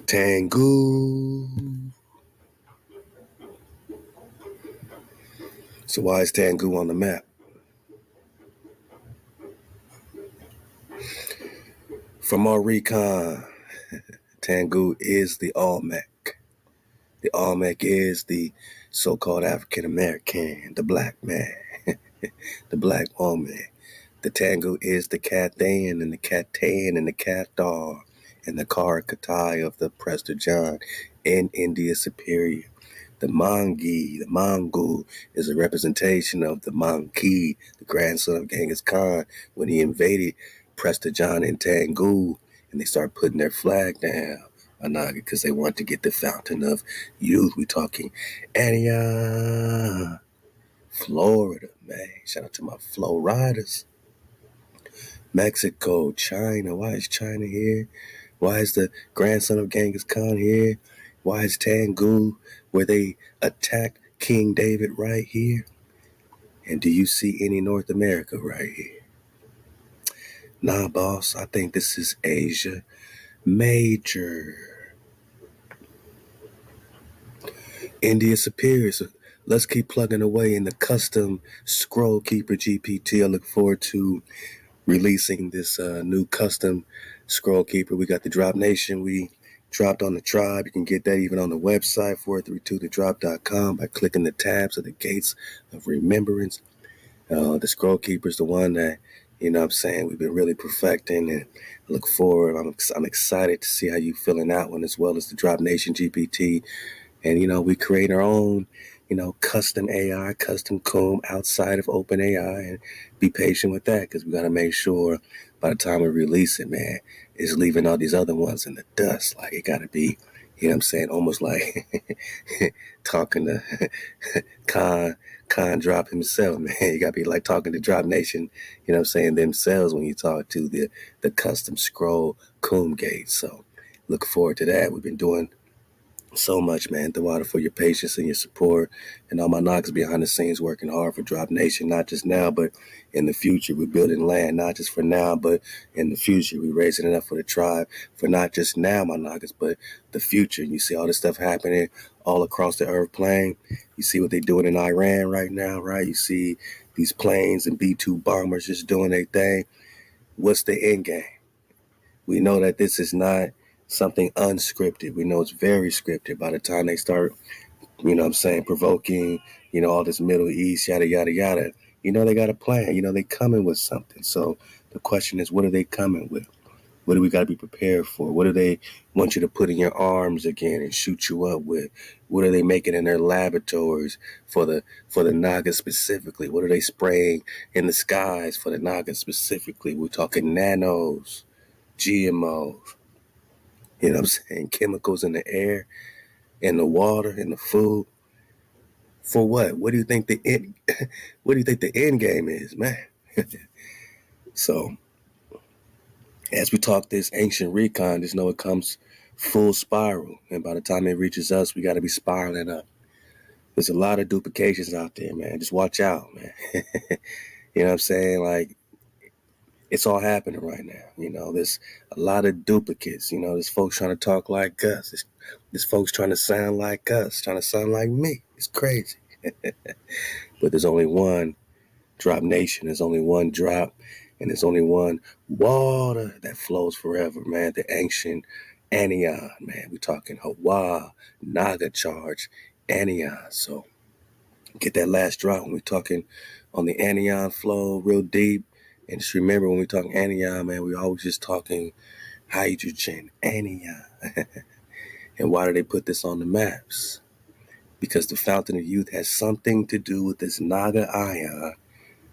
Tangu. So why is Tangu on the map? From our recon, Tangu is the OLMEC. The OLMEC is the so-called African American, the black man, the black woman. The Tangu is the Cathan and the Catan and the Cathar and the Karakatai of the Prester John in India Superior. The Mangi, the Mongol, is a representation of the Manki, the grandson of Genghis Khan, when he invaded Prester John in Tangu, and they started putting their flag down, Anaga, because they want to get the fountain of youth. We talking Antioch, Florida, man. Shout out to my Flow Riders. Mexico, China. Why is China here? Why is the grandson of Genghis Khan here? Why is Tangu, where they attacked King David, right here? And do you see any North America right here? Nah, boss, I think this is Asia Major. India Superior. So let's keep plugging away in the custom Scroll Keeper GPT. I look forward to releasing this new custom Scroll Keeper. We got the Drop Nation. We dropped on the tribe. You can get that even on the website, 432thedrop.com, by clicking the tabs of the gates of remembrance. The Scroll Keeper is the one that, you know what I'm saying, we've been really perfecting, and I look forward. I'm excited to see how you filling that one, as well as the Drop Nation GPT. And, you know, we create our own, you know, custom AI, custom comb outside of open AI, and be patient with that, because we got to make sure by the time we release it, man, it's leaving all these other ones in the dust. Like, it got to be, you know what I'm saying, almost like talking to Khan Drop himself, man. You got to be like talking to Drop Nation, you know what I'm saying, themselves when you talk to the custom scroll comb gate. So look forward to that. We've been doing so much, man. The water for your patience and your support, and all my knocks behind the scenes working hard for Drop Nation, not just now, but in the future. We're building land, not just for now, but in the future. We're raising it up for the tribe for not just now, my knockers, but the future. You see all this stuff happening all across the earth plane. You see what they're doing in Iran right now, right? You see these planes and B-2 bombers just doing their thing. What's the end game? We know that this is not something unscripted. We know it's very scripted. By the time they start, you know what I'm saying, provoking, you know, all this Middle East, yada, yada, yada, you know, they got a plan. You know, they coming with something. So the question is, what are they coming with? What do we got to be prepared for? What do they want you to put in your arms again and shoot you up with? What are they making in their laboratories for the Naga specifically? What are they spraying in the skies for the Naga specifically? We're talking nanos, GMOs, you know what I'm saying, chemicals in the air, in the water, in the food. For what? What do you think the end what do you think the end game is, man? So as we talk this ancient recon, just know it comes full spiral. And by the time it reaches us, we gotta be spiraling up. There's a lot of duplications out there, man. Just watch out, man. You know what I'm saying? Like, it's all happening right now. You know, there's a lot of duplicates. You know, there's folks trying to talk like us. There's folks trying to sound like us, trying to sound like me. It's crazy. But there's only one Drop Nation. There's only one drop, and there's only one water that flows forever, man. The ancient anion, man. We're talking HaWah, Naga charge, anion. So get that last drop when we're talking on the anion flow real deep. And just remember, when we talk anion, man, we always just talking hydrogen, anion. And why do they put this on the maps? Because the fountain of youth has something to do with this Naga ion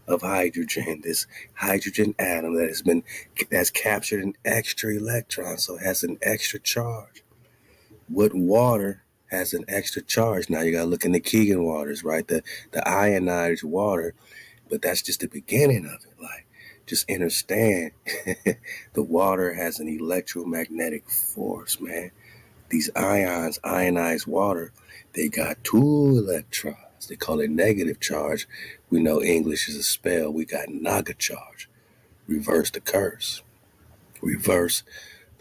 of hydrogen, this hydrogen atom that's captured an extra electron, so it has an extra charge. What water has an extra charge? Now you gotta look in the Keegan waters, right? The ionized water, but that's just the beginning of it. Like, just understand the water has an electromagnetic force, man. These ions, ionized water, they got two electrons. They call it negative charge. We know English is a spell. We got Naga charge. Reverse the curse. Reverse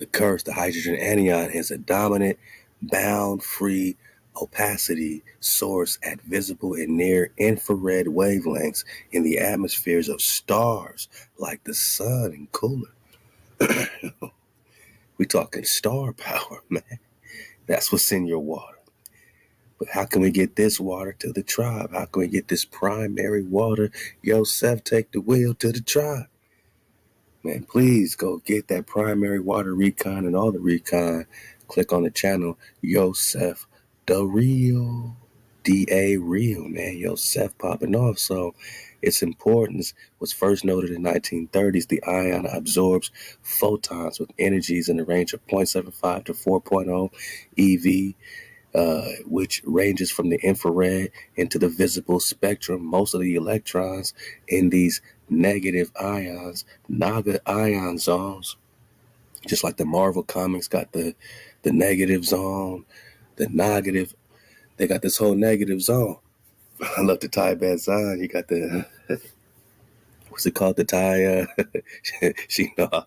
The curse, the hydrogen anion, is a dominant bound-free opacity source at visible and near infrared wavelengths in the atmospheres of stars like the sun and cooler. We talking star power, man. That's what's in your water. But how can we get this water to the tribe? How can we get this primary water? Yosef, take the wheel to the tribe. Man, please go get that primary water recon and all the recon. Click on the channel, Yosef the Real. DA Real, man. Yosef popping off. So its importance was first noted in 1930s. The ion absorbs photons with energies in the range of 0.75 to 4.0 EV, which ranges from the infrared into the visible spectrum. Most of the electrons in these negative ions, Naga ion zones, just like the Marvel comics got the negative zone, the negative, they got this whole negative zone. I love the Thai bad zone. You got the, what's it called? The Thai, she know.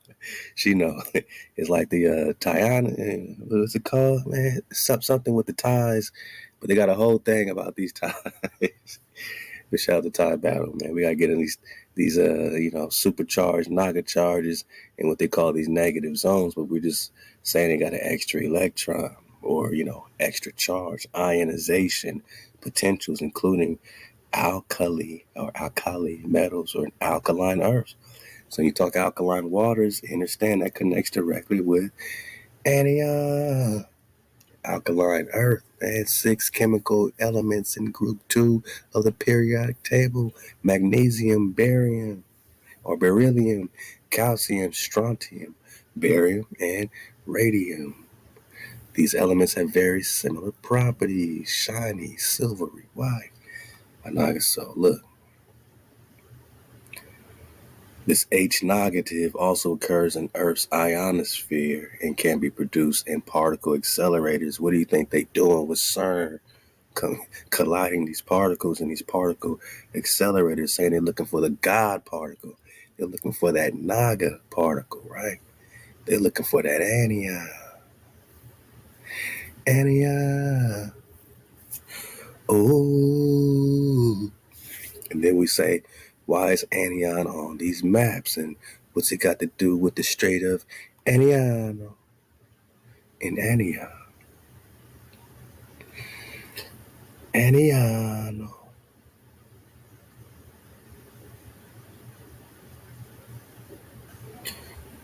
It's like the Thaiana, what's it called, man? Something with the ties, but they got a whole thing about these ties. We shout out the Thai battle, man. We gotta get in these supercharged Naga charges and what they call these negative zones, but we're just saying they got an extra electron or extra charge, ionization potentials, including alkali metals or alkaline earths. So you talk alkaline waters, understand that connects directly with anion. Alkaline earth, man, 6 chemical elements in group 2 of the periodic table: magnesium, barium, or beryllium, calcium, strontium, barium, and radium. These elements have very similar properties: shiny, silvery, white. So look, this H negative also occurs in Earth's ionosphere and can be produced in particle accelerators. What do you think they doing with CERN? Colliding these particles in these particle accelerators, saying they're looking for the God particle. They're looking for that Naga particle, right? They're looking for that anion. Anion. Oh. And then we say, why is anion on these maps? And what's it got to do with the Strait of Anion and anion? Anion.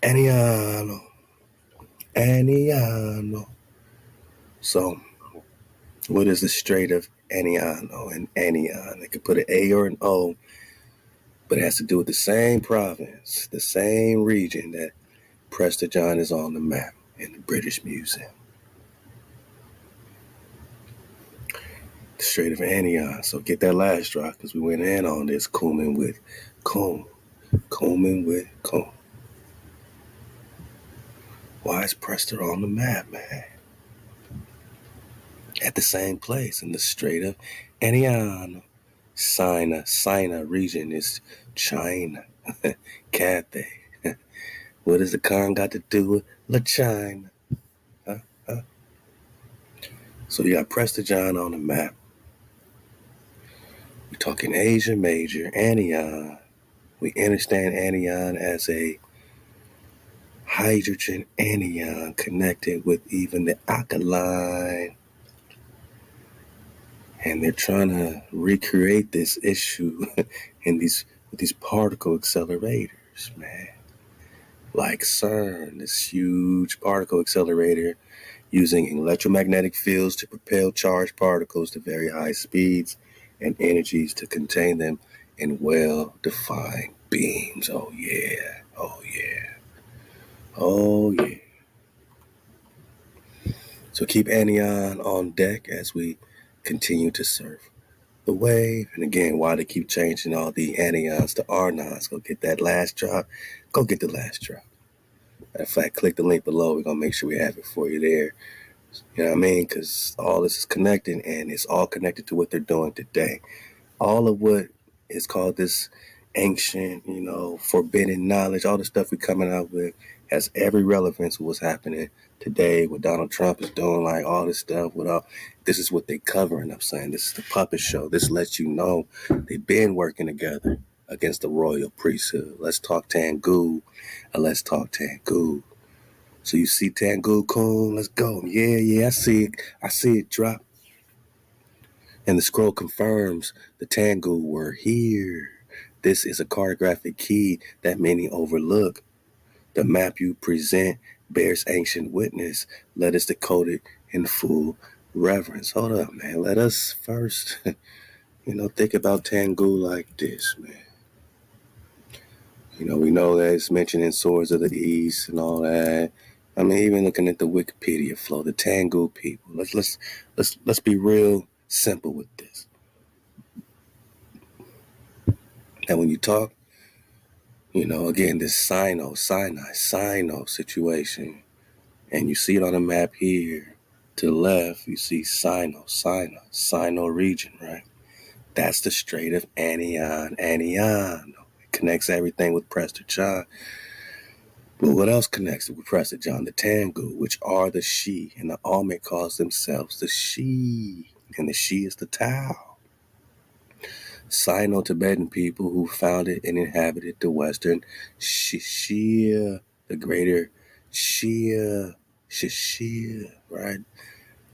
Anion. Anion. So, what is the Strait of Anion and anion? They could put an A or an O, but it has to do with the same province, the same region that Prester John is on the map in the British Museum. The Strait of Anion. So get that last drop because we went in on this combing with comb. Combing with comb. Why is Prester on the map, man? At the same place in the Strait of Anion. Sina region is China. Cathay. What does the con got to do with La China? So you got Prester John on the map. We're talking Asia Major, anion. We understand anion as a hydrogen anion connected with even the alkaline. And they're trying to recreate this issue in these particle accelerators, man. Like CERN, this huge particle accelerator using electromagnetic fields to propel charged particles to very high speeds and energies to contain them in well-defined beams. Oh yeah, oh yeah, oh yeah. So keep anion on deck as we continue to surf the wave. And again, why they keep changing all the anions to R9s. Go get that last drop. Go get the last drop. Matter of fact, click the link below. We're going to make sure we have it for you there. You know what I mean? Because all this is connected, and it's all connected to what they're doing today. All of what is called this ancient, forbidden knowledge, all the stuff we're coming out with has every relevance with what's happening today, what Donald Trump is doing, like all this stuff. This is what they covering up, saying this is the puppet show. This lets you know they've been working together against the royal priesthood. Let's talk TANGUT, and let's talk TANGUT. So you see TANGUT, cool, let's go. Yeah, I see it. I see it drop. And the scroll confirms the TANGUT were here. This is a cartographic key that many overlook. The map you present bears ancient witness. Let us decode it in full reverence. Hold up, man. Let us first, think about TANGUT like this, man. We know that it's mentioned in Swords of the East and all that. I mean, even looking at the Wikipedia flow, the TANGUT people. Let's be real simple with this. And when you talk, again, this Sino situation, and you see it on the map here. To the left, you see Sino region, right? That's the Strait of Anian. It connects everything with Prester John. But what else connects it with Prester John? The TANGUT, which are the She, and the OLMEC calls themselves the She, and the She is the Tao. Sino-Tibetan people who founded and inhabited the Western Shishia, the greater Shishia, right?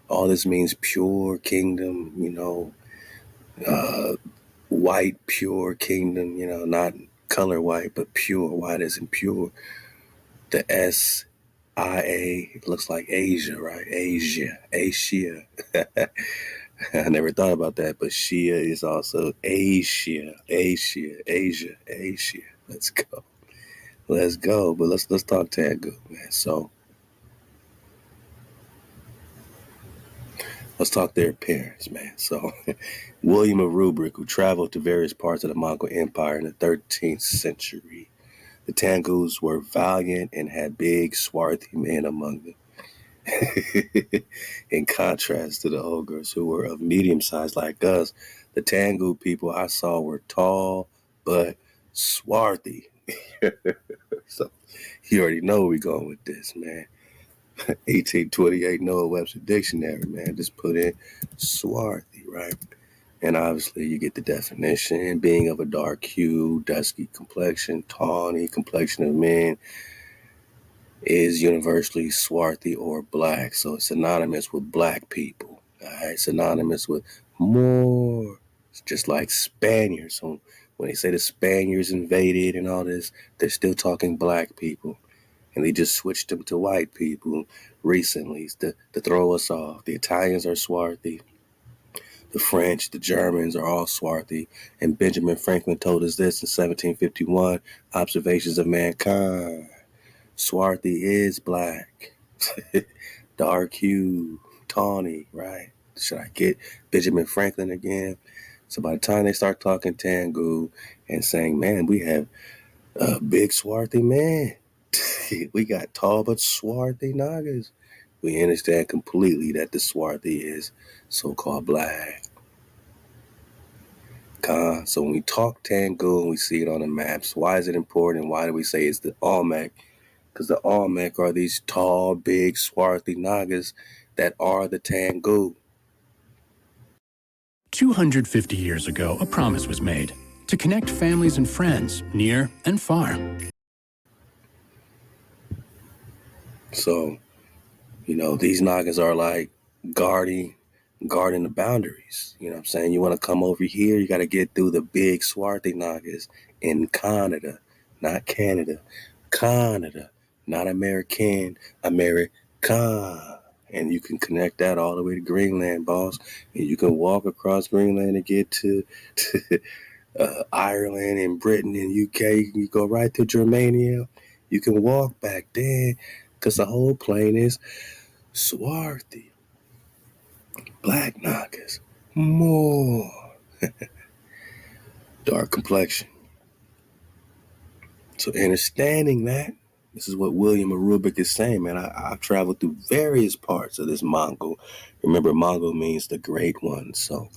All this means pure kingdom, white, pure kingdom, not color white, but pure. White isn't pure. The SIA looks like Asia, right? Asia. I never thought about that, but Shia is also Asia. Let's go. But let's talk TANGUT, man. So let's talk their appearance, man. So William of Rubric, who traveled to various parts of the Mongol Empire in the 13th century. The TANGUTs were valiant and had big, swarthy men among them. In contrast to the ogres, who were of medium size like us, the TANGUT people I saw were tall but swarthy. So you already know where we're going with this, man. 1828 Noah Webster Dictionary, man. Just put in swarthy, right? And obviously you get the definition: being of a dark hue, dusky complexion, tawny complexion of men, is universally swarthy or black. So it's synonymous with black people. All right, synonymous with more. It's just like Spaniards. So when they say the Spaniards invaded and all this, they're still talking black people. And they just switched them to white people recently to throw us off. The Italians are swarthy. The French, the Germans are all swarthy. And Benjamin Franklin told us this in 1751, Observations of Mankind. Swarthy is black. Dark hue, tawny, right? Should I get Benjamin Franklin again? So by the time they start talking TANGUT and saying, man, we have a big swarthy man. We got tall but swarthy Nagas. We understand completely that the swarthy is so-called black. So when we talk TANGUT and we see it on the maps, why is it important? Why do we say it's the OLMEC? Because the OLMEC are these tall, big, swarthy Nagas that are the TANGUT. 250 years ago, a promise was made to connect families and friends near and far. So, these Nagas are like guarding the boundaries. You know what I'm saying? You want to come over here, you got to get through the big swarthy Nagas in Canada, not Canada. Canada, not American, America. And you can connect that all the way to Greenland, boss. And you can walk across Greenland and get to Ireland and Britain and UK. You go right to Germania. You can walk back then because the whole plane is swarthy. Black Nagas. More. Dark complexion. So understanding that, this is what William of Rubik is saying, man. I've traveled through various parts of this Mongol. Remember, Mongol means the great ones. So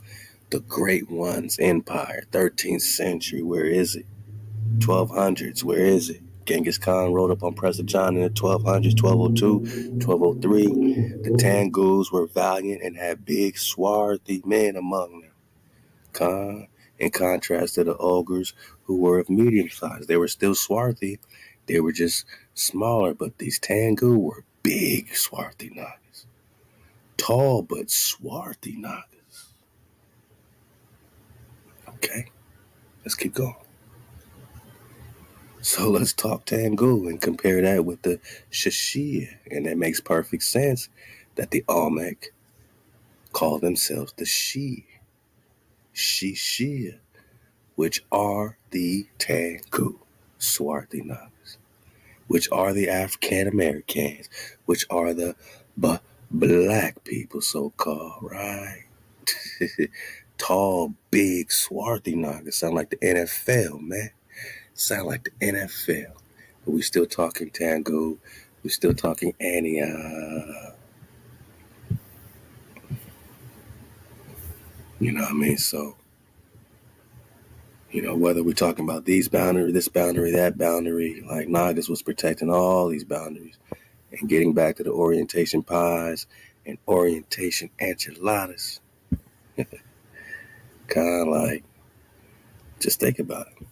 the great ones empire, 13th century, where is it? 1200s, where is it? Genghis Khan rode up on President John in the 1200s, 1202, 1203. The Tangus were valiant and had big, swarthy men among them. In contrast to the ogres, who were of medium size. They were still swarthy. They were just smaller, but these Tangu were big, swarthy Nagas. Tall, but swarthy Nagas. Okay, let's keep going. So let's talk Tangu and compare that with the Shashia. And that makes perfect sense that the OLMEC call themselves the Shishia, which are the Tangu, swarthy Nagas, which are the African Americans, which are the black people, so-called, right? Tall, big, swarthy Nagas sound like the NFL, man. Sound like the NFL. But we still talking Tangu. We still talking Ania. You know what I mean? So, whether we're talking about this boundary, that boundary, like Nagas was protecting all these boundaries. And getting back to the orientation pies and orientation enchiladas. Kind of like, just think about it.